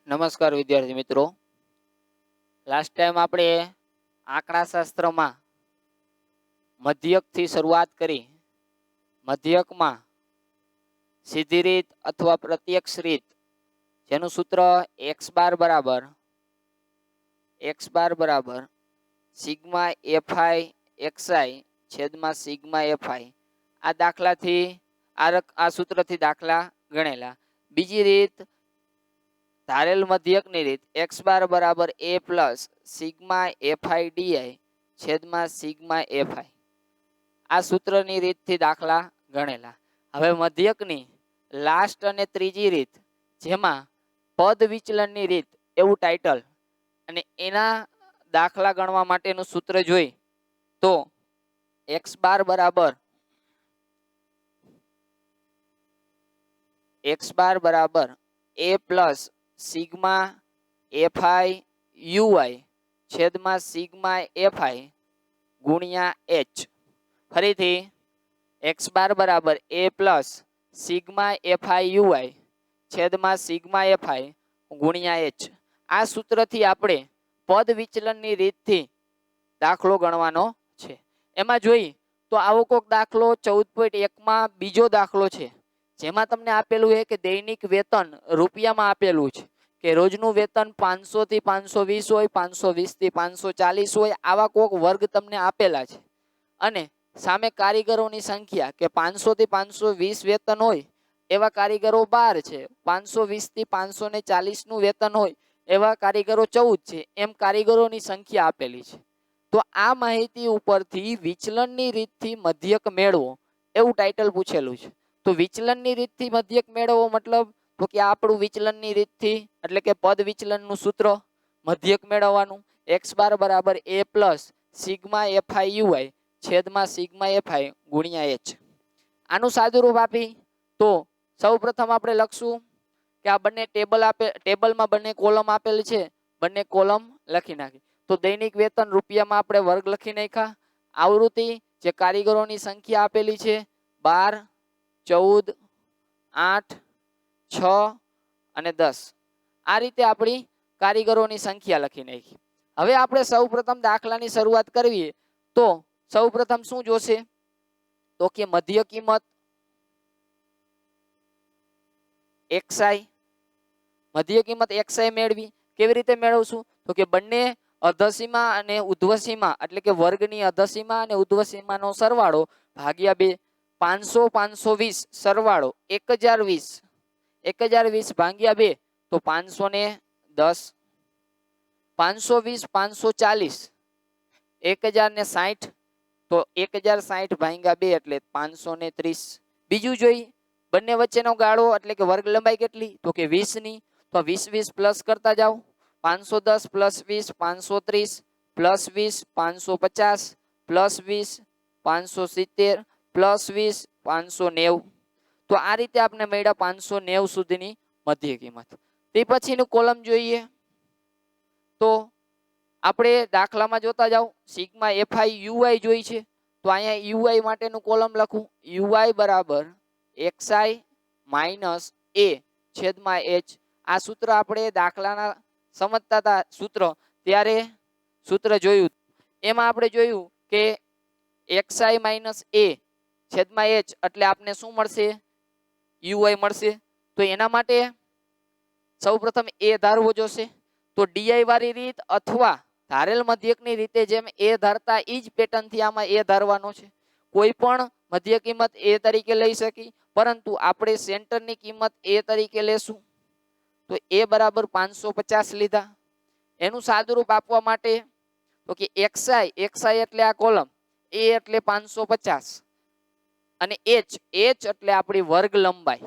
નમસ્કાર વિદ્યાર્થી મિત્રો, લાસ્ટ ટાઈમ આપણે આંકડાશાસ્ત્રમાં મધ્યકથી શરૂઆત કરી. મધ્યકમાં સીધી રીત અથવા પ્રત્યક્ષ રીત, જેનું સૂત્ર x બાર સિગ્મા એફઆઈ એક્સઆઈ છેદમાં સિગ્મા એફઆઈ. આ દાખલાથી આ સૂત્રથી દાખલા ગણેલા. બીજી રીત ધારેલ મધ્યકની રીત x બાર બરાબર a plus sigma F I D I છેદમાં સિગ્મા એફઆઈ. આ સૂત્રની રીતથી દાખલા ગણેલા. હવે મધ્યકની લાસ્ટ અને ત્રીજી રીત, જેમાં પદ વિચલનની રીત એવું ટાઇટલ, અને એના દાખલા ગણવા માટેનું સૂત્ર જોઈ તો x બાર બરાબર a plus sigma FI UI છેદમાં સિગ્મા એફઆઈ ગુણ્યા h. ફરીથી x બાર બરાબર a plus sigma FI UI છેદમાં સિગ્મા એફઆઈ ગુણ્યા h. આ સૂત્રથી આપણે પદ વિચલનની રીતથી દાખલો ગણવાનો છે. એમાં જોઈ તો આવો કોઈક દાખલો 14.1માં બીજો દાખલો છે, જેમાં તમને આપેલું છે કે દૈનિક વેતન રૂપિયામાં આપેલું છે કે રોજનું વેતન 500 થી 520 હોય, 520 થી 540 હોય, આવા કોઈક વર્ગ તમને આપેલા છે. અને સામે કારીગરોની સંખ્યા કે 500 થી 520 વેતન હોય એવા કારીગરો 12 છે, 520 થી 540 નું વેતન હોય એવા કારીગરો 14 છે, એમ કારીગરોની સંખ્યા આપેલી છે. તો આ માહિતી ઉપરથી વિચલનની રીતથી મધ્યક મેળવો એવું ટાઇટલ પૂછેલું છે. તો વિચલનની રીતથી મધ્યક મેળવવો મતલબ તો કે આપણું વિચલનની રીતથી એટલે કે પદ વિચલનનું સૂત્ર મધ્યક મેળવવાનું x બાર બરાબર a plus sigma FI UI છેદમાં સિગ્મા એફઆઈ ગુણ્યા h. આનું સાદુરૂપ આપી તો સૌ પ્રથમ આપણે લખશું કે આ બંને ટેબલમાં બંને કોલમ આપેલી છે, બંને કોલમ લખી નાખી. તો દૈનિક વેતન રૂપિયામાં આપણે વર્ગ લખી નાખ્યા. આવૃત્તિ જે કારીગરોની સંખ્યા આપેલી છે 12, 14, 8, 6 અને 10. આ રીતે આપણી કારીગરોની સંખ્યા લખી નાખી. હવે આપણે સૌ પ્રથમ દાખલાની શરૂઆત કરવી તો સૌ પ્રથમ શું જોશે તો કે મધ્ય કિંમત xi. મધ્ય કિંમત xi મેળવી. કેવી રીતે મેળવશું તો કે બંને અધસીમા અને ઉધ્વસીમા એટલે કે વર્ગની અધસીમા અને ઉધ્વસીમાનો સરવાળો ભાગ્યા 2. 500 520 સરવાળો 1020, 1020 ભાગ્યા 2 તો 510, 520 540 1060 તો 1060 ભાગ્યા 2 એટલે 530. બીજું જોઈ બંને વચ્ચેનો ગાળો એટલે કે વર્ગ લંબાઈ કેટલી તો કે 20 ની. તો 20 20 પ્લસ કરતા જાઓ. 510 પ્લસ 20 530 પ્લસ 20 550 પ્લસ 20 570 પ્લસ 20 590. તો આ રીતે આપણે મળ્યા 590 સુધીની મધ્ય કિંમત. તે પછીનું કોલમ જોઈએ તો આપણે દાખલામાં જોતા જાઓ સિગ્મા એફઆઈ યુઆઈ જોઈ છે, તો અહીંયા યુઆઈ માટેનું કોલમ લખું યુઆઈ બરાબર એક્સઆઈ માઇનસ એ છેદમાં એચ. આ સૂત્ર આપણે દાખલાના સમજતા હતા સૂત્ર ત્યારે સૂત્ર જોયું, એમાં આપણે જોયું કે એક્સઆઈ માઇનસ એ છેદમાં એચ એટલે આપને શું મળશે યુઆઈ મળશે. તો એના માટે સૌ પ્રથમ એ ધારવો જોશે. તો ડીઆઈ વાળી રીત અથવા ધારેલ મધ્યકની રીતે જેમ એ ધારતા એ જ પેટર્નથી આમાં એ ધારવાનો છે. કોઈ પણ મધ્ય કિંમત એ તરીકે લઈ શકી, પરંતુ આપણે સેન્ટરની કિંમત એ તરીકે લેશું. તો એ બરાબર 550 લીધા. એનું સાદુરૂપ આપવા માટે તો કે એક્સઆઈ એટલે આ કોલમ, એ એટલે 550 અને એચ એટલે આપણી વર્ગ લંબાઈ,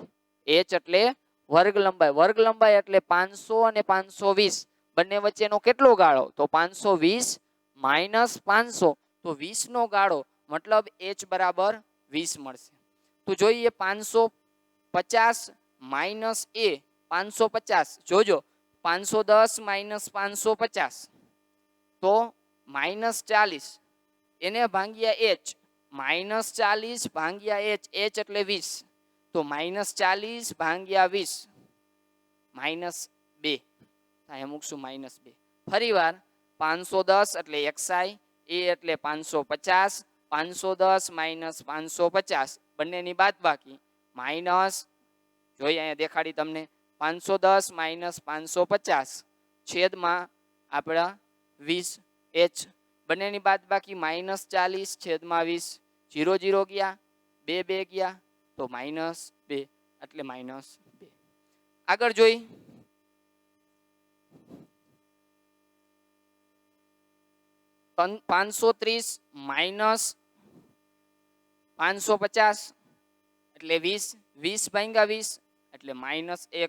એચ એટલે વર્ગ લંબાઈ એટલે 500 અને 520 બંને વચ્ચેનો કેટલો ગાળો તો 520 માઇનસ 500 તો 20 નો ગાળો મતલબ h બરાબર 20 મળશે. તો જોઈએ 550 માઇનસ એ 550, જોજો 510 માઇનસ 550 તો માઇનસ 40 એને ભાગ્યા h, માઇનસ 40 ભાગ્યા h, h એટલે 20 તો માઇનસ 40 ભાગ્યા 20 -2. અહીંયા મૂકશું -2 ફરીવાર 510 એટલે xi a એટલે 550 510 - 550 બંનેની બાદબાકી માઈનસ જોઈએ અહીંયા દેખાડી તમને 510 - 550 છેદમાં આપણા 20 h બંનેની બાદબાકી -40 છેદમાં 20 0 0 ગયા 2 2 ગયા તો -2 એટલે -2 આગળ જોઈ 530 - 550 એટલે 20 20 ભાગ્યા 20 એટલે -1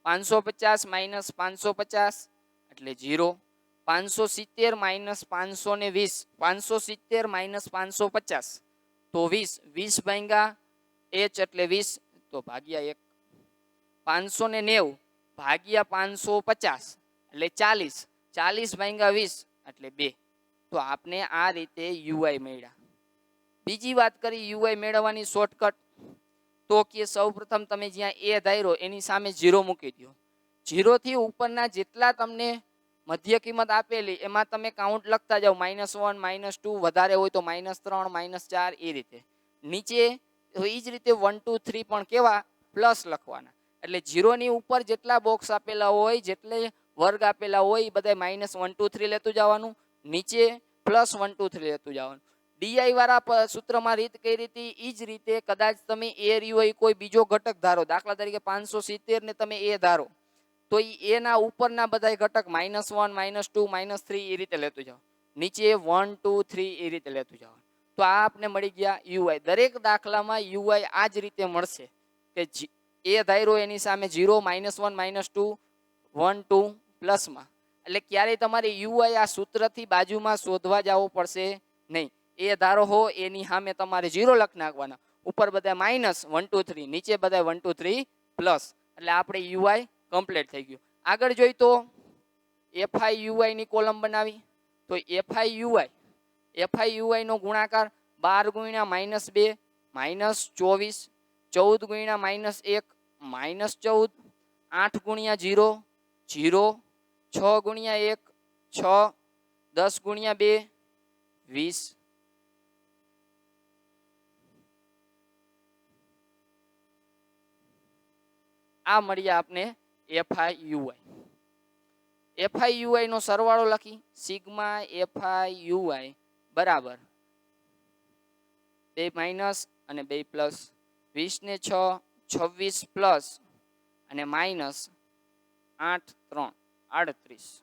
550 - 550 એટલે 0 570 - 520 570 - 550 તો 20 20 ભાગ્યા h એટલે 20 તો ભાગ્યા 1 590 ભાગ્યા 550 એટલે 40 40 ભાગ્યા 20 એટલે 2 તો આપને આ રીતે યુઆઈ મળ્યા બીજી વાત કરી યુઆઈ મેળવવાની શોર્ટકટ તો કે સૌપ્રથમ તમે જ્યાં એ ધાર્યો એની સામે 0 મૂકી દો 0 થી ઉપરના જેટલા તમને મધ્ય કિંમત આપેલી એમાં તમે કાઉન્ટ લખતા જાઓ -1 -2 વધારે હોય તો -3 -4 એ રીતે નીચે એ જ રીતે 1 2 3 પણ કેવા પ્લસ લખવાના એટલે 0 ની ઉપર જેટલા બોક્સ આપેલા હોય જેટલે વર્ગ આપેલા હોય એ બધા -1 2 3 લેતું જવાનું નીચે +1 2 3 લેતું જવાનું ડીઆઈ વાળા સૂત્રમાં રીત કઈ રીતે એ જ રીતે કદાચ તમે એ રહ્યો હોય કોઈ બીજો ઘટક ધારો દાખલા તરીકે 570 ને તમે એ ધારો તો એ ના ઉપરના બધા ઘટક -1 -2 -3 એ રીતે લેતું જાઓ નીચે 1 2 3 એ રીતે લેતું જાઓ તો આ આપને મળી ગયા યુઆઈ દરેક દાખલામાં યુઆઈ આ જ રીતે મળશે કે એ ધાર્યો એની સામે 0 -1 -2 1 2 પ્લસમાં એટલે ક્યારેય તમારે યુઆઈ આ સૂત્રથી બાજુમાં શોધવા જવું પડશે નહીં એ ધારો હો એની સામે તમારે 0 લખી નાખવાના ઉપર બધા -1 2 3 નીચે બધા 1 2 3 પ્લસ એટલે આપણે યુઆઈ કમ્પ્લીટ થઈ ગયું આગળ જોઈ તો એફઆઈ યુઆઈ ની કોલમ બનાવી તો એફઆઈ યુઆઈ નો ગુણાકાર 12 × -2 -24 14 × -1 -14 8 × 0 0 6 × 1 6 10 × 2 20 આ મળ્યા આપને એફઆઈ યુઆઈ નો સરવાળો લખી સિગ્મા એફઆઈ યુઆઈ બરાબર 2 માઇનસ અને 2 પ્લસ 20 ને 6 26 પ્લસ અને માઇનસ 8 3 38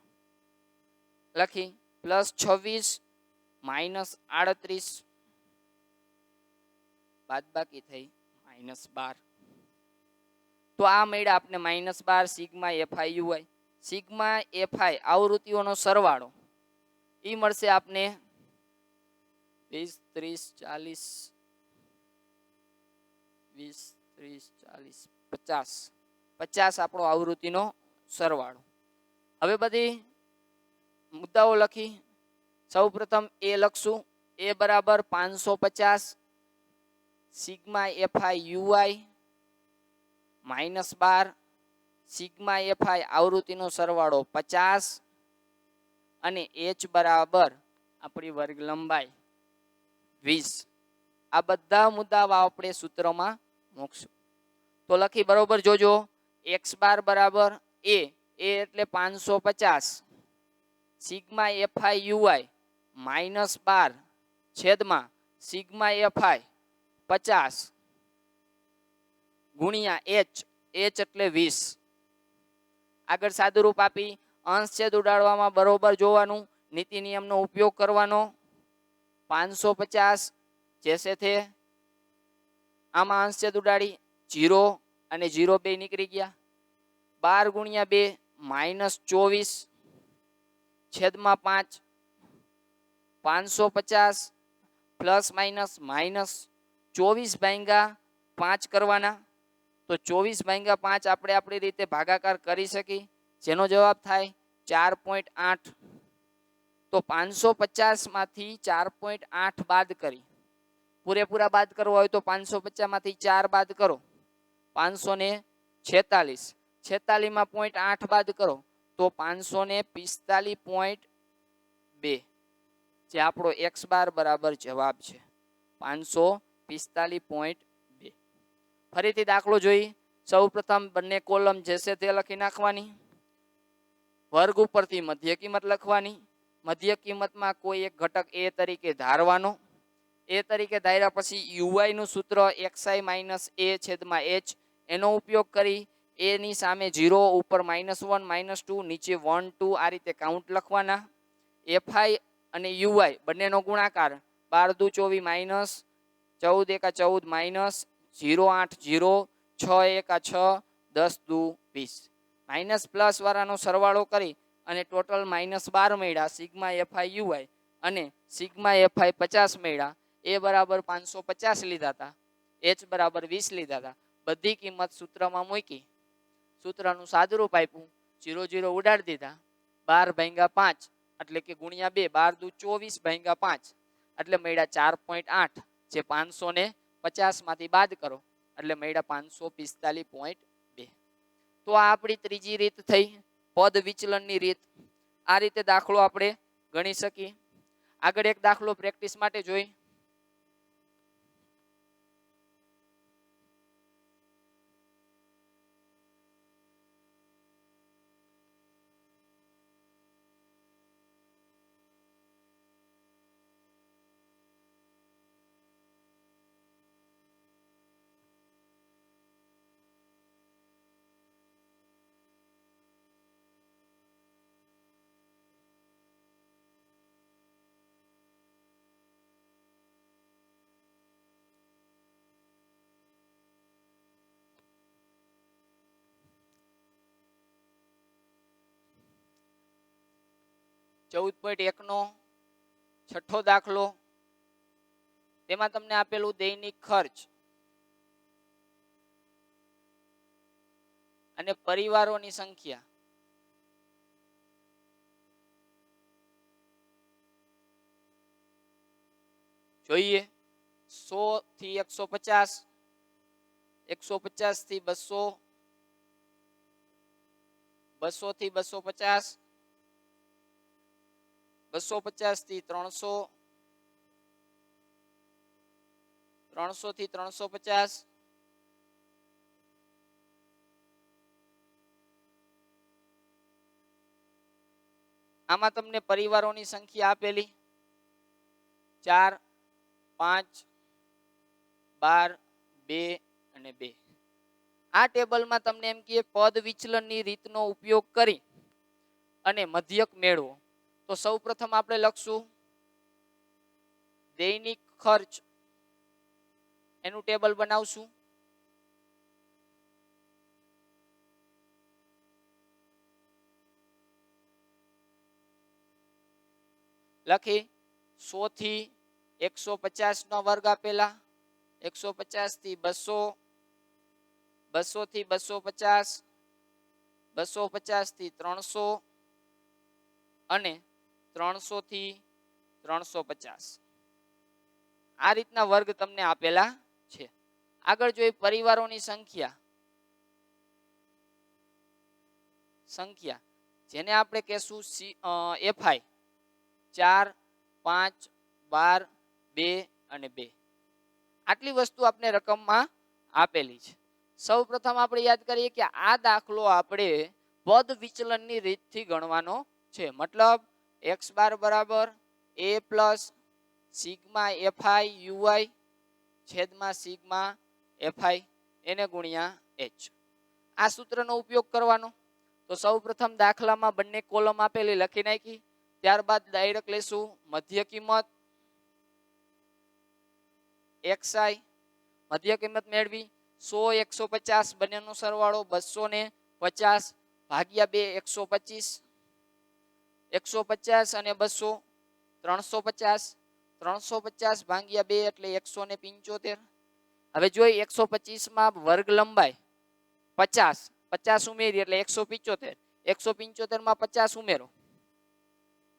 લખી પ્લસ 26 માઇનસ 38 બાદબાકી થઈ -12 તો આ મળ્યા આપને -12 sigma FI UI sigma FI આવૃત્તિઓનો સરવાળો એ મળશે આપને 20 30 40 20 30 40 50 50 આપણો આવૃત્તિનો સરવાળો હવે બધી મુદ્દાઓ લખી સૌપ્રથમ એ લખશું એ બરાબર 550 sigma FI UI -12 sigma FI આવૃત્તિનો સરવાળો 50 અને h બરાબર આપણી વર્ગ લંબાઈ 20 આ બધા મુદ્દા આપણે સૂત્રમાં મૂકશું તો લખી બરોબર જોજો x બાર બરાબર a એટલે 550 સિગ્મા એફઆઈ યુઆઈ -12 છેદમાં સિગ્મા એફઆઈ 50 ગુણ્યા h એટલે 20 આગળ સાદુરૂપ આપી અંશ છેદ ઉડાડવામાં બરોબર જોવાનું નીતિ નિયમનો ઉપયોગ કરવાનો 550 जैसे थे आमा अंश छेद उडाड़ी 0 અને 0 બે નીકળી ગયા 12 × 2 -24 છેદમાં 5 550 પ્લસ માઇનસ -24 ભાગ્યા 5 કરવાના તો 24 ભાગ્યા 5 આપણે આપણી રીતે ભાગાકાર કરી શકી જેનો જવાબ થાય 4.8 તો 550 માંથી 4.8 બાદ કરી પૂરેપૂરા બાદ કરવો હોય તો 550 માંથી 4 બાદ કરો 546 માં 0.8 બાદ કરો તો तो 545.2 જે આપણો x બાર બરાબર જવાબ છે 545.2. ફરીથી દાખલો જોઈ. સૌપ્રથમ બંને કોલમ જે છે તે લખી નાખવાની, વર્ગ ઉપરથી મધ્ય કિંમત લખવાની, મધ્ય કિંમતમાં કોઈ એક ઘટક a તરીકે ધારવાનો, a તરીકે ધાર્યા પછી uy નું સૂત્ર xi માઇનસ a છેદમાં h એનો ઉપયોગ કરી a ની સામે 0 ઉપર -1 -2 નીચે 1 2 આ રીતે કાઉન્ટ લખવાના. fi અને uy બંનેનો ગુણાકાર 12 દુ 24 માઇનસ 14 એકા 14 માઇનસ 0 8 0 6 એકા 6 10 દુ 20 માઇનસ પ્લસ વાળાનો સરવાળો કરી અને ટોટલ -12 મળ્યા સિગ્મા fi uy અને સિગ્મા fi 50 મળ્યા. a બરાબર 550 લીધા હતા, h બરાબર 20 લીધા હતા. બધી કિંમત સૂત્રમાં મૂકી સૂત્રનું સાદુરૂપ આપ્યું, 0 0 ઉડાડી દીધા, 12 ભાગ્યા 5 એટલે કે ગુણ્યા 2, 12 દુ 24 ભાગ્યા 5 એટલે મળ્યા 4.8 જે 550 માંથી બાદ કરો એટલે મળ્યા 545.2. તો આ આપણી ત્રીજી રીત થઈ પદ વિચલનની રીત. આ રીતે દાખલો આપણે ગણી શકીએ. આગળ એક દાખલો પ્રેક્ટિસ માટે જોઈ. ચૌદ 14.1 નો છઠ્ઠો દાખલો. તેમાં તમને આપેલું દૈનિક ખર્ચ અને પરિવારોની સંખ્યા. જોઈએ 100 થી 150, 150 થી 200, 200 થી 250, 250 થી 300, 300 થી 350, આમાં તમને પરિવારોની સંખ્યા આપેલી 4 5 12 2 અને 2. આ ટેબલમાં તમને એમ કે પદ વિચલનની રીતનો ઉપયોગ કરી અને મધ્યક મેળવો. તો સૌપ્રથમ આપણે લખશું દૈનિક ખર્ચ એનું ટેબલ બનાવશું. લખી 100 થી 150 નો વર્ગ આપેલા, 150 થી 200, 200 થી 250, 250 થી 300 અને 300 થી 350. આ રીતના વર્ગ તમને આપેલા છે. આગળ જોઈએ પરિવારોની સંખ્યા જેને આપણે કહેશું fi 4 5 12 2 અને 2. આટલી વસ્તુ આપણે રકમમાં આપેલી છે. સૌપ્રથમ આપણે યાદ કરીએ કે આ દાખલો આપણે પદ વિચલનની રીતથી ગણવાનો છે. મતલબ x બાર બરાબર a plus sigma fi uy છેદમાં સિગ્મા fi એને ગુણ્યા h. આ સૂત્રનો ઉપયોગ કરવાનો. તો સૌપ્રથમ દાખલામાં બંને કોલમ આપેલી લખી નાખી. ત્યારબાદ ડાયરેક્ટ લેશું મધ્ય કિંમત xi, મધ્ય કિંમત મેળવી 100 150 બંનેનો સરવાળો 250 ભાગ્યા 2 125, 150 અને 200 350, 350 ભાગ્યા 2 એટલે 175. હવે જોઈ 125 માં વર્ગ લંબાઈ 50, 50 ઉમેરી એટલે 175, 175 માં 50 ઉમેરો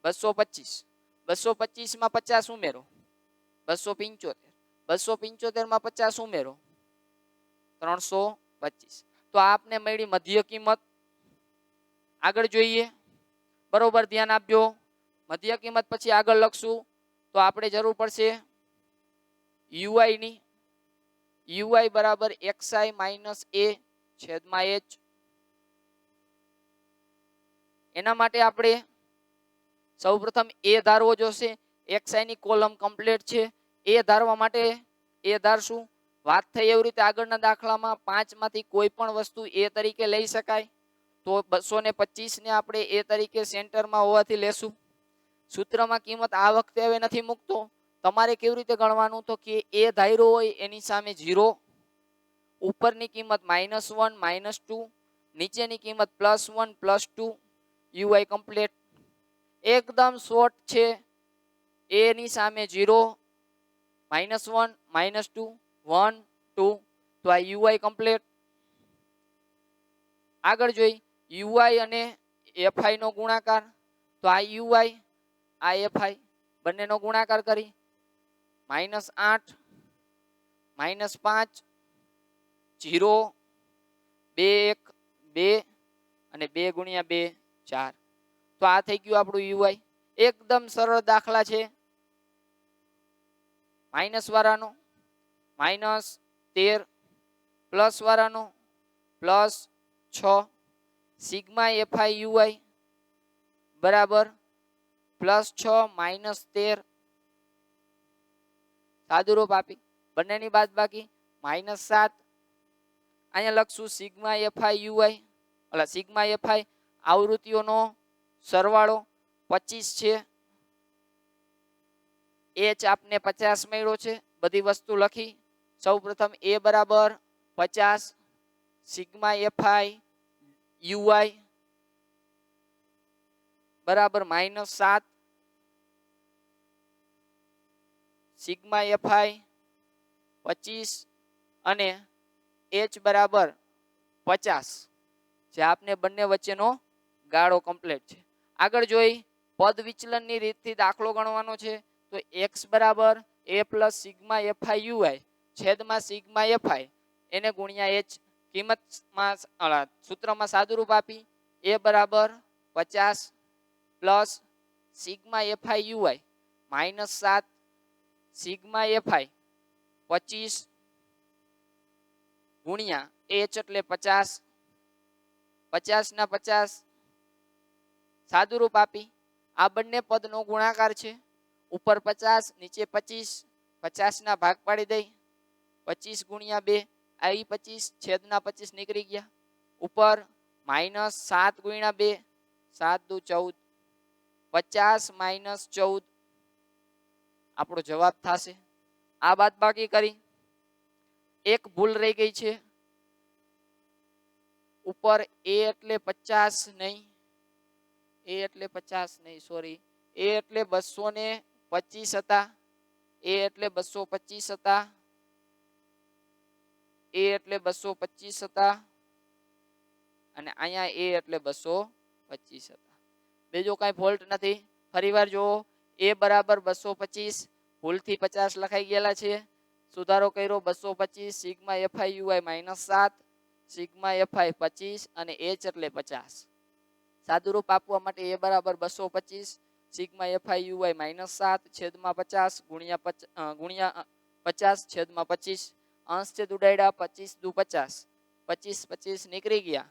225, 225 માં 50 ઉમેરો 275, 275 માં 50 ઉમેરો 325. તો આપને મળી મધ્ય કિંમત. આગળ જોઈએ, બરોબર ધ્યાન આપજો. મધ્ય કિંમત પછી આગળ લખશું તો આપણે જરૂર પડશે યુઆઈ ની. યુઆઈ બરાબર xi માઇનસ a છેદમાં h. એના માટે આપણે સૌપ્રથમ a ધારવો જોશે. xi ની કોલમ કમ્પ્લીટ છે. a ધારવા માટે a ધારશું. વાત થઈ એવી રીતે આગળના દાખલામાં 5 માંથી કોઈ પણ વસ્તુ a તરીકે લઈ શકાય, તો 225 ને આપણે a તરીકે સેન્ટરમાં હોવાથી લેશું. સૂત્રમાં કિંમત આ વખતે હવે નથી મૂકતો. તમારે કેવી રીતે ગણવાનું, તો કે a ધાર્યો હોય એની સામે 0, ઉપરની કિંમત -1 -2, નીચેની કિંમત +1 +2. યુઆઈ કમ્પ્લીટ એકદમ શોર્ટ છે. a ની સામે 0, -1 -2 1 2, તો આ યુઆઈ કમ્પ્લીટ. આગળ જોઈ યુઆઈ અને એફઆઈ નો ગુણાકાર, તો આ યુઆઈ આ એફઆઈ બંનેનો ગુણાકાર કરી -8 -5 0 2 1 2 અને 2 ગુણ્યા 2 4. તો આ થઈ ગયું આપણું યુઆઈ. એકદમ સરળ દાખલા છે. માઇનસ વાળાનો -13, પ્લસ વાળાનો +6. સિગ્મા એફઆઈ યુઆઈ બરાબર +6 -13. સાદુરૂપ આપી બંનેની બાદબાકી -7. અહીંયા લખશું સિગ્મા એફઆઈ યુઆઈ એટલે સિગ્મા એફઆઈ આવૃત્તિઓનો સરવાળો 25 છે. h આપને 50 મળ્યો છે. બધી વસ્તુ લખી. સૌપ્રથમ a બરાબર 50, સિગ્મા એફઆઈ યુઆઈ બરાબર -7, સિગ્મા એફઆઈ 25 અને h બરાબર 50, જે આપને બંને વચ્ચેનો ગાળો કમ્પ્લીટ છે. આગળ જોઈ પદ વિચલનની રીતથી દાખલો ગણવાનો છે. તો x બરાબર a plus sigma FI UI છેદમાં સિગ્મા એફઆઈ એને ગુણ્યા h. કિંમતમાં સૂત્રમાં સાદુરૂપ આપી a બરાબર 50 plus sigma FI UI -7 sigma FI 25 ગુણ્યા h એટલે 50, 50 ના 50 સાદુરૂપ આપી આ બંને પદનો ગુણાકાર છે. ઉપર 50 નીચે 25, 50 ના ભાગ પાડી દઈ 25 ગુણ્યા 2 આવી 25 છેદના 25 નીકળી ગયા. ઉપર -7 ગુણ્યા 2 7 દુ 14, 50 -14 આપણો જવાબ થશે. આ બાદબાકી કરી એક ભૂલ રહી ગઈ છે. ઉપર a એટલે 50 નહીં, a એટલે 50 નહીં, સોરી, a એટલે 225 હતા, a એટલે 225 હતા, a એટલે 225 હતા અને અહીંયા a એટલે 225 હતા. બીજો કાંઈ ફોલ્ટ નથી. ફરીવાર જો a બરાબર 225 ભૂલથી 50 લખાઈ ગયેલા છે. સુધારો કર્યો 225 sigma FI UI -7 sigma FI 25 અને h એટલે 50. સાદુરૂપ આપવા માટે a બરાબર 225 સિગ્મા એફઆઈ યુઆઈ -7 છેદમાં 50 ગુણ્યા 50 છેદમાં 25. અંશ છેદ ઉડાડ્યા 25 દુ 50, 25 25 નીકળી ગયા.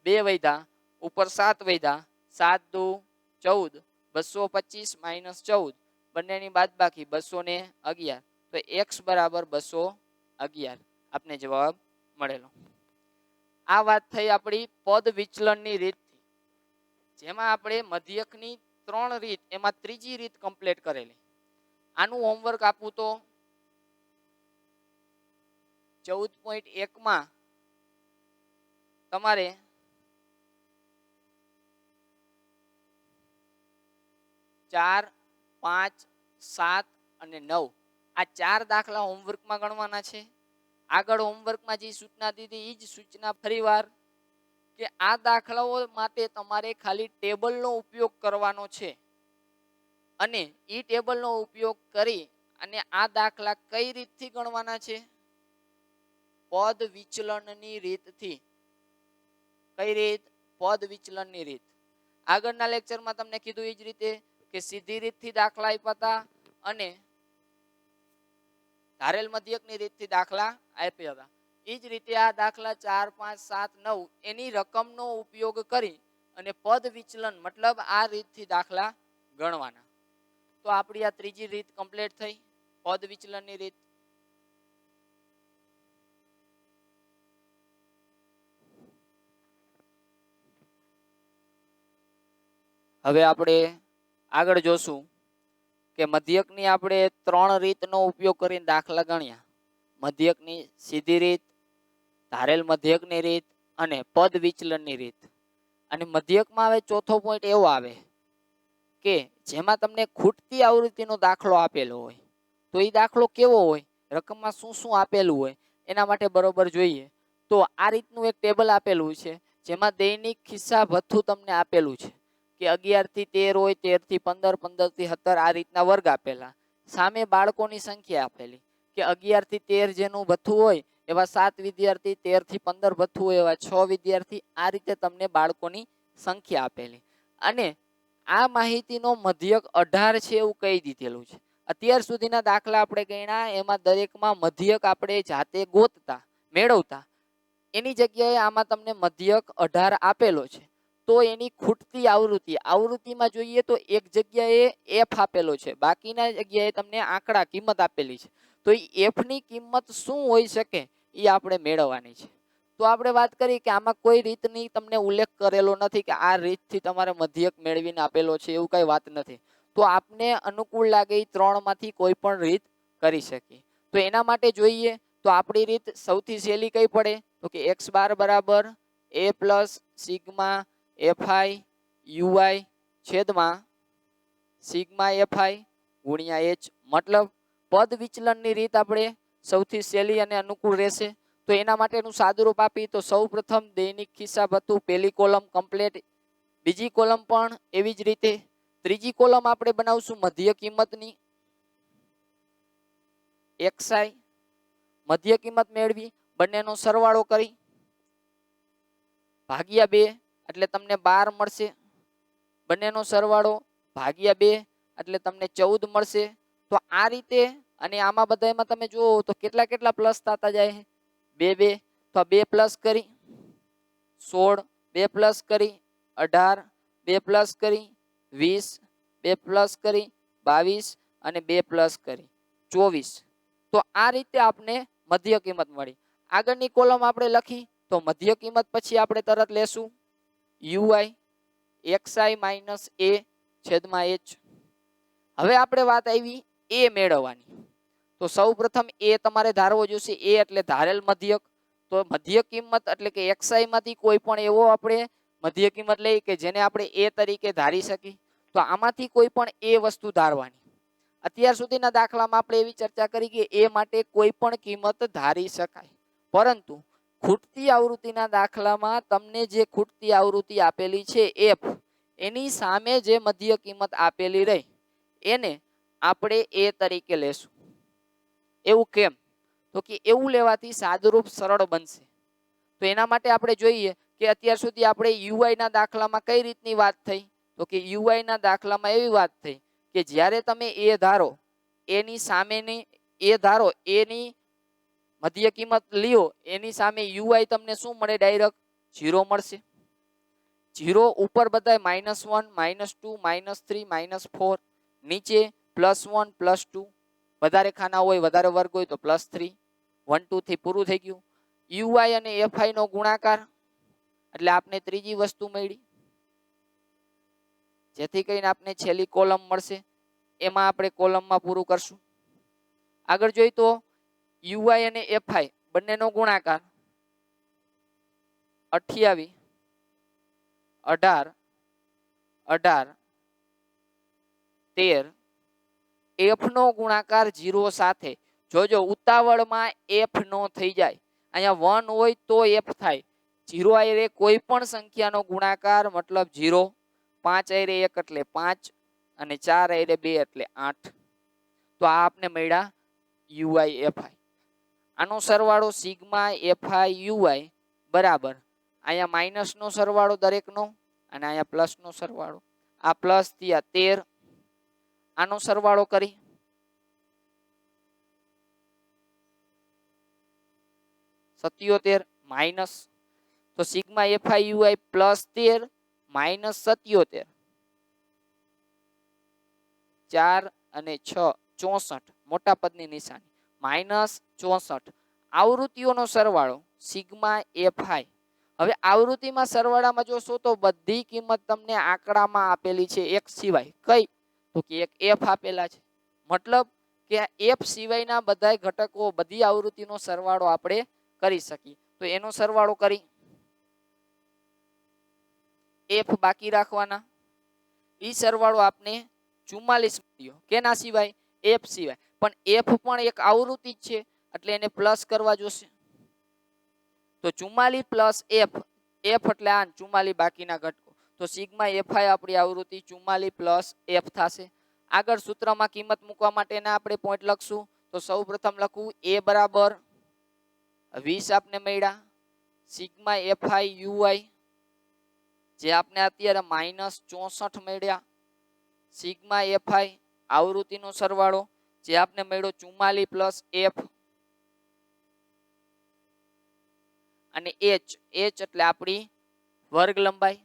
2 વધ્યા, ઉપર 7 વધ્યા, 7 દુ 14, 225 -14 બંનેની બાદબાકી 211. તો x બરાબર 211 આપને જવાબ મળેલો. આ વાત થઈ આપણી પદ વિચલનની રીતથી, જેમાં આપણે મધ્યકની 3 રીત એમાં ત્રીજી રીત કમ્પ્લીટ કરેલી. આનું હોમવર્ક આપું તો 14.1 માં તમારે ચાર, 5, 7 અને 9 આ 4 દાખલા હોમવર્કમાં ગણવાના છે. આગળ હોમવર્કમાં જે સૂચના દીધી એ જ સૂચના ફરીવાર કે આ દાખલાઓ માટે તમારે ખાલી ટેબલનો ઉપયોગ કરવાનો છે અને એ ટેબલનો ઉપયોગ કરી અને આ દાખલા કઈ રીતથી ગણવાના છે? પદ વિચલનની રીતથી. કઈ રીત? પદ વિચલનની રીત. આગળના લેક્ચરમાં તમને કીધું એ જ રીતે કે સીધી રીતથી દાખલા આપ્યા હતા અને ધારેલ મધ્યકની રીતથી દાખલા આપ્યા હતા. એ જ રીતે આ દાખલા 4, 5, 7, 9 એની રકમનો ઉપયોગ કરી અને પદ વિચલન મતલબ આ રીતથી દાખલા ગણવાના. તો આપણી આ ત્રીજી રીત કમ્પ્લીટ થઈ, પદ વિચલનની રીત. હવે આપણે આગળ જોશું કે મધ્યકની આપણે 3 રીતનો ઉપયોગ કરીને દાખલા ગણ્યા. મધ્યકની સીધી રીત, ધારેલ મધ્યકની રીત અને પદ વિચલનની રીત. અને મધ્યકમાં હવે ચોથો પોઈન્ટ એવો આવે કે જેમાં તમને ખૂટતી આવૃત્તિનો દાખલો આપેલો હોય તો એ દાખલો કેવો હોય, રકમમાં શું શું આપેલું હોય એના માટે બરોબર જોઈએ. તો આ રીતનું એક ટેબલ આપેલું છે જેમાં દૈનિક ખિસ્સા ભથ્થું તમને આપેલું છે કે 11 થી 13 હોય, 13 થી 15, 15 થી 17 આ રીતના વર્ગ આપેલા. સામે બાળકોની સંખ્યા આપેલી કે 11 થી 13 જેનું ભથ્થું હોય એવા 7 વિદ્યાર્થી, 13 થી 15 ભથ્થું હોય એવા 6 વિદ્યાર્થી. આ રીતે તમને બાળકોની સંખ્યા આપેલી અને આ માહિતીનો મધ્યક 18 છે એવું કહી દીધેલું છે. અત્યાર સુધીના દાખલા આપણે ગણ્યા એમાં દરેકમાં મધ્યક આપણે જાતે ગોતતા મેળવતા, એની જગ્યાએ આમાં તમને મધ્યક 18 આપેલો છે. તો એની ખૂટતી આવૃત્તિમાં જોઈએ તો એક જગ્યાએ એફ આપેલો છે, બાકીના જગ્યાએ તમને આંકડા કિંમત આપેલી છે. તો એ એફ ની કિંમત શું હોઈ શકે એ આપણે મેળવવાની છે. તો આપણે વાત કરી કે આમાં કોઈ રીતની તમને ઉલ્લેખ કરેલો નથી કે આ રીતથી તમારે મધ્યક મેળવીને આપેલો છે, એવું કઈ વાત નથી. તો આપને અનુકૂળ લાગે એ 3 માંથી કોઈ પણ રીત કરી શકીએ. તો એના માટે જોઈએ તો આપણી રીત સૌથી સહેલી કઈ પડે તો કે x બાર બરાબર a plus sigma fi ui છેદમાં સિગ્મા fi ગુણ્યા h. મતલબ પદ વિચલનની રીત આપણે સૌથી સહેલી અને અનુકૂળ રહેશે. તો એના માટેનું સાદુરૂપ આપી તો સૌ પ્રથમ દૈનિક ખિસ્સા ભથ્થું પહેલી કોલમ કમ્પ્લીટ, બીજી કોલમ પણ એવી જ રીતે, ત્રીજી કોલમ આપણે બનાવશું મધ્ય કિંમતની xi. મધ્ય કિંમત મેળવી બંનેનો સરવાળો કરી ભાગ્યા 2 એટલે તમને 12 મળશે. બંનેનો સરવાળો ભાગ્યા 2 એટલે તમને 14 મળશે. તો આ રીતે અને આમાં બધામાં તમે જુઓ તો કેટલા કેટલા પ્લસ થતા જાય 2 2. તો 2 પ્લસ કરી 16, 2 પ્લસ કરી 18, 2 પ્લસ કરી 20, 2 પ્લસ કરી 22 અને 2 પ્લસ કરી 24. તો આ રીતે આપણે મધ્ય કિંમત મળી. આગળની કોલમ આપણે લખી તો મધ્ય કિંમત પછી આપણે તરત લેશું ui xi માઇનસ a છેદમાં h. હવે આપણે વાત આવી a મેળવવાની. તો સૌ પ્રથમ a તમારે ધારવો જોશે. a એટલે ધારેલ મધ્યક. તો મધ્ય કિંમત એટલે કે xi માંથી કોઈ પણ એવો આપણે મધ્ય કિંમત લઈ કે જેને આપણે a તરીકે ધારી શકીએ. તો આમાંથી કોઈ પણ a વસ્તુ ધારવાની. અત્યાર સુધીના દાખલામાં આપણે એવી ચર્ચા કરી કે a માટે કોઈ પણ કિંમત ધારી શકાય, પરંતુ ખૂટતી આવૃત્તિના દાખલામાં તમને જે ખૂટતી આવૃત્તિ આપેલી છે f, એની સામે જે મધ્ય કિંમત આપેલી રહી એને આપણે a તરીકે લેશું. એવું કેમ તો કે એવું લેવાથી સાદુરૂપ સરળ બનશે. તો એના માટે આપણે જોઈએ કે અત્યાર સુધી આપણે ui ના દાખલામાં કઈ રીતની વાત થઈ તો કે ui ના દાખલામાં એવી વાત થઈ કે જ્યારે તમે a ધારો એની સામેની a ધારો એની મધ્ય કિંમત લ્યો એની સામે ui તમને શું મળે ડાયરેક્ટ 0 મળશે. 0 ઉપર બધાય -1, -2, -3, -4, નીચે +1 +2, વધારે ખાના હોય વધારે વર્ગ હોય તો +3, 1 2 થી પૂરું થઈ ગયું. ui અને fi નો ગુણાકાર એટલે આપને ત્રીજી વસ્તુ મળી, જેથી કરીને આપને છેલ્લી કોલમ મળશે. એમાં આપણે કોલમમાં પૂરું કરશું. આગળ જોઈ તો ui અને fi બંનેનો ગુણાકાર 28, 18, 18, 13. f નો ગુણાકાર 0 સાથે. જોજો ઉતાવળમાં f નો થઈ જાય. અહીંયા 1 હોય તો f થાય. 0 આયરે કોઈ પણ સંખ્યાનો ગુણાકાર મતલબ 0, 5 આયરે 1 એટલે 5 અને 4 આયરે 2 એટલે 8. તો આ આપને મળ્યા ui fi. આનો સરવાળો સિગ્મા fi ui બરાબર અહીંયા માઇનસ નો સરવાળો દરેકનો અને અહીંયા પ્લસ નો સરવાળો, આ પ્લસ થયા 13, આનો સરવાળો કરી 77 માઇનસ, તો sigma FI UI plus 13 minus 77, 4 અને 6 64, મોટા પદની નિશાની માઇનસ 64, આવૃત્તિઓનો સરવાળો સિગ્મા એફઆઈ. હવે આવૃત્તિમાં સરવાળામાં જોશો તો બધી કિંમત તમને આંકડામાં આપેલી છે એક સિવાય. કઈ? તો કે એક એફ આપેલા છે, મતલબ કે આ એફ સિવાયના બધા ઘટકો બધી આવૃત્તિનો સરવાળો આપણે કરી શકીએ. તો એનો સરવાળો કરી એફ બાકી રાખવાના, ઈ સરવાળો આપને 44 મળ્યો. કેના સિવાય? એફ સિવાય. પણ એફ પણ એક આવૃત્તિ જ છે એટલે એને પ્લસ કરવા જોશે. તો 44 પ્લસ એફ, એફ એટલે આ 44 બાકીના ઘટકો, તો સિગ્મા એફઆઈ આપણી આવૃત્તિ 44 પ્લસ એફ થશે. આગળ સૂત્રમાં કિંમત મૂકવા માટેના આપણે પોઈન્ટ લખશું. તો સૌપ્રથમ લખવું એ બરાબર 20 આપને મળ્યા, સિગ્મા એફઆઈ યુઆઈ જે આપને અત્યારે માઇનસ 64 મળ્યા, સિગ્મા એફઆઈ આવૃત્તિનો સરવાળો જે આપને મળ્યો 44 પ્લસ એફ, અને એચ, એચ એટલે આપણી વર્ગ લંબાઈ,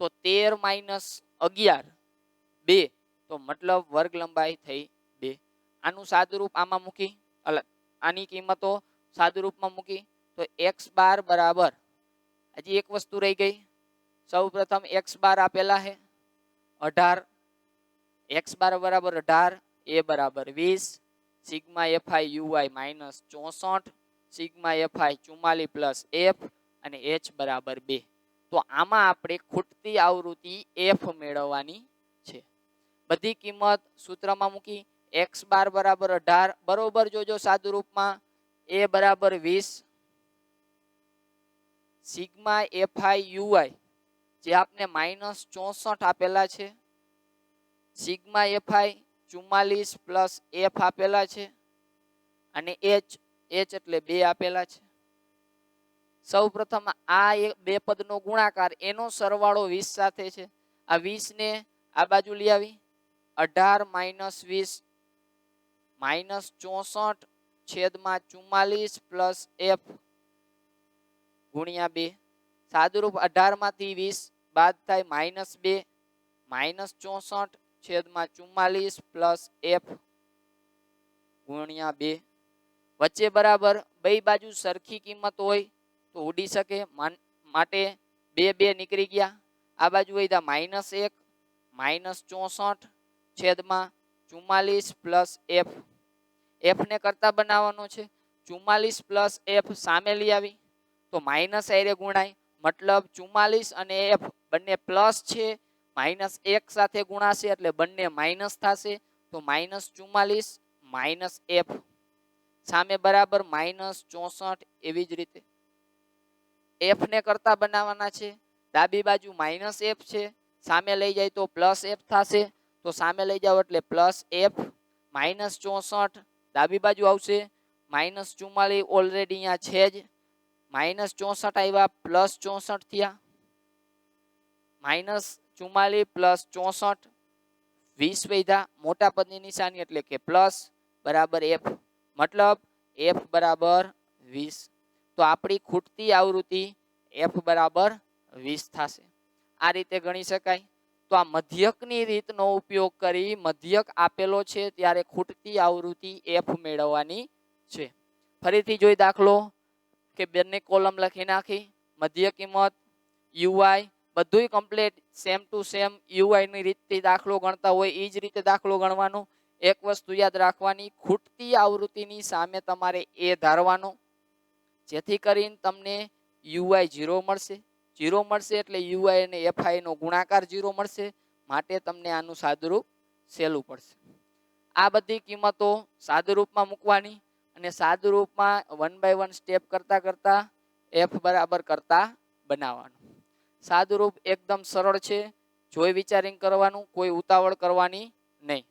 તો 13 માઇનસ 11 2, તો મતલબ વર્ગ લંબાઈ થઈ 2. આનું સાદુરૂપ આમાં મૂકી, આની કિંમતો સાદુરૂપમાં મૂકી તો એક્સ બાર બરાબર, હજી એક વસ્તુ રહી ગઈ. સૌ પ્રથમ એક્સ બાર આપેલા છે 18, એક્સ બાર બરાબર 18, એ બરાબર 20, sigma FI UI minus 64, sigma FI 44 plus F, અને એચ બરાબર 2. તો આમાં આપણે ખૂટતી આવૃત્તિ એફ મેળવવાની છે. બધી કિંમત સૂત્રમાં મૂકી, એક્સ બાર બરાબર 18 બરોબર જોજો સાદુરૂપમાં, એ બરાબર 20, સિગ્મા એફઆઈ યુઆઈ જે આપને માઇનસ 64 આપેલા છે, સિગ્મા એફઆઈ 44 પ્લસ એફ આપેલા છે, અને એચ, એચ એટલે 2 આપેલા છે. સૌ પ્રથમ આ બે પદનો ગુણાકાર એનો સરવાળો 20 સાથે છે. આ 20 ને આ બાજુ લઈ આવી, 18 માઇનસ 20 માઇનસ 64 છેદમાં 44 પ્લસ એફ ગુણ્યા 2. સાદુરૂપ 18 માંથી 20 બાદ થાય માઇનસ 2 માઇનસ 64 છેદમાં 44 પ્લસ એફ ગુણ્યા 2. વચ્ચે બરાબર બે બાજુ સરખી કિંમત હોય તો ઉડી શકે, માટે 2 2 નીકળી ગયા. આ બાજુ વધ્યા માઇનસ 1 માઇનસ 64 છેદમાં 44 પ્લસ એફ, એફ ને કરતા બનાવવાનો છે. 44 પ્લસ એફ સામે લઈ આવી તો માઇનસ આરે ગુણાય, મતલબ 44 અને એફ બંને પ્લસ છે, માઇનસ 1 સાથે ગુણાશે એટલે બંને માઇનસ થશે, તો માઇનસ 44 માઇનસ એફ સામે બરાબર માઇનસ 64. એવી જ રીતે એફ ને કરતા બનાવવાના છે. ડાબી બાજુ માઇનસ એફ છે, સામે લઈ જાય તો પ્લસ એફ થશે, તો સામે લઈ જાઓ એટલે પ્લસ એફ માઇનસ 64, ડાબી બાજુ આવશે માઇનસ 44 ઓલરેડી અહીંયા છે જ, માઇનસ 64 આવ્યા પ્લસ 64 થયા, માઇનસ 44 પ્લસ 64 20 વધ્યા, મોટા પદની નિશાની એટલે કે પ્લસ બરાબર એફ, મતલબ એફ બરાબર 20. તો આપણી ખૂટતી આવૃત્તિ એફ બરાબર 20 થશે. આ રીતે ગણી શકાય. તો આ મધ્યકની રીતનો ઉપયોગ કરી મધ્યક આપેલો છે ત્યારે ખૂટતી આવૃત્તિ એફ મેળવવાની છે. ફરીથી જોઈ દાખલો કે બંને કોલમ લખી નાખી, મધ્ય કિંમત યુઆઈ બધું complete same to same U I ની રીતથી દાખલો ગણતા હોય એ જ રીતે દાખલો ગણવાનો. એક વસ્તુ યાદ રાખવાની, ખૂટતી આવૃત્તિની સામે તમારે એ ધારવાનો, જેથી કરીને તમને યુઆઈ 0 મળશે. 0 મળશે એટલે યુઆઈ અને એફઆઈ નો ગુણાકાર 0 મળશે, માટે તમને આનું સાદુરૂપ સહેલું પડશે. આ બધી કિંમતો સાદુરૂપમાં મૂકવાની અને સાદુરૂપમાં 1 બાય 1 સ્ટેપ કરતા કરતા એફ બરાબર કરતા બનાવવાનું. સાદુરૂપ એકદમ સરળ છે, જોઈ વિચારીને કરવાનું, કોઈ ઉતાવળ કરવાની નહીં.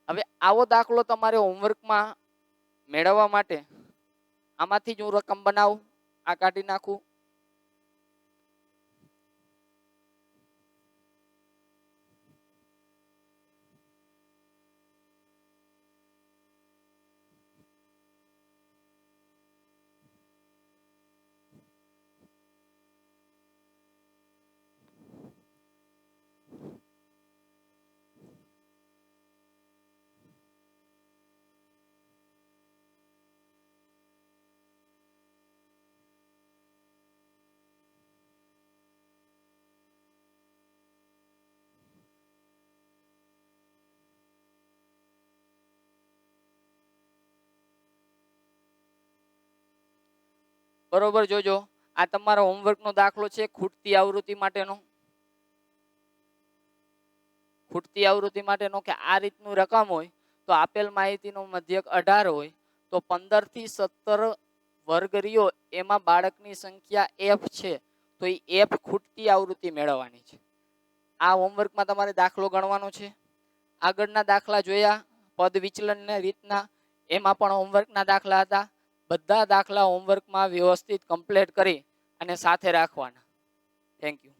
હવે આવો દાખલો તમારે હોમવર્કમાં મેળવવા માટે આમાંથી જ હું રકમ બનાવું, આ કાઢી નાખું, બરોબર જોજો. આ તમારો હોમવર્કનો દાખલો છે ખૂટતી આવૃત્તિ માટેનો. ખૂટતી આવૃત્તિ માટેનો કે આ રીતનું રકમ હોય તો આપેલ માહિતીનો મધ્યક 18 હોય તો 15 થી 17 વર્ગ રહ્યો એમાં બાળકની સંખ્યા f છે તો એ f ખૂટતી આવૃત્તિ મેળવવાની છે. આ હોમવર્કમાં તમારે દાખલો ગણવાનો છે. આગળના દાખલા જોયા પદ વિચલનની રીતના, એમાં પણ હોમવર્કના દાખલા હતા. બધા દાખલા હોમવર્કમાં વ્યવસ્થિત કમ્પ્લીટ કરી અને સાથે રાખવાના. Thank you.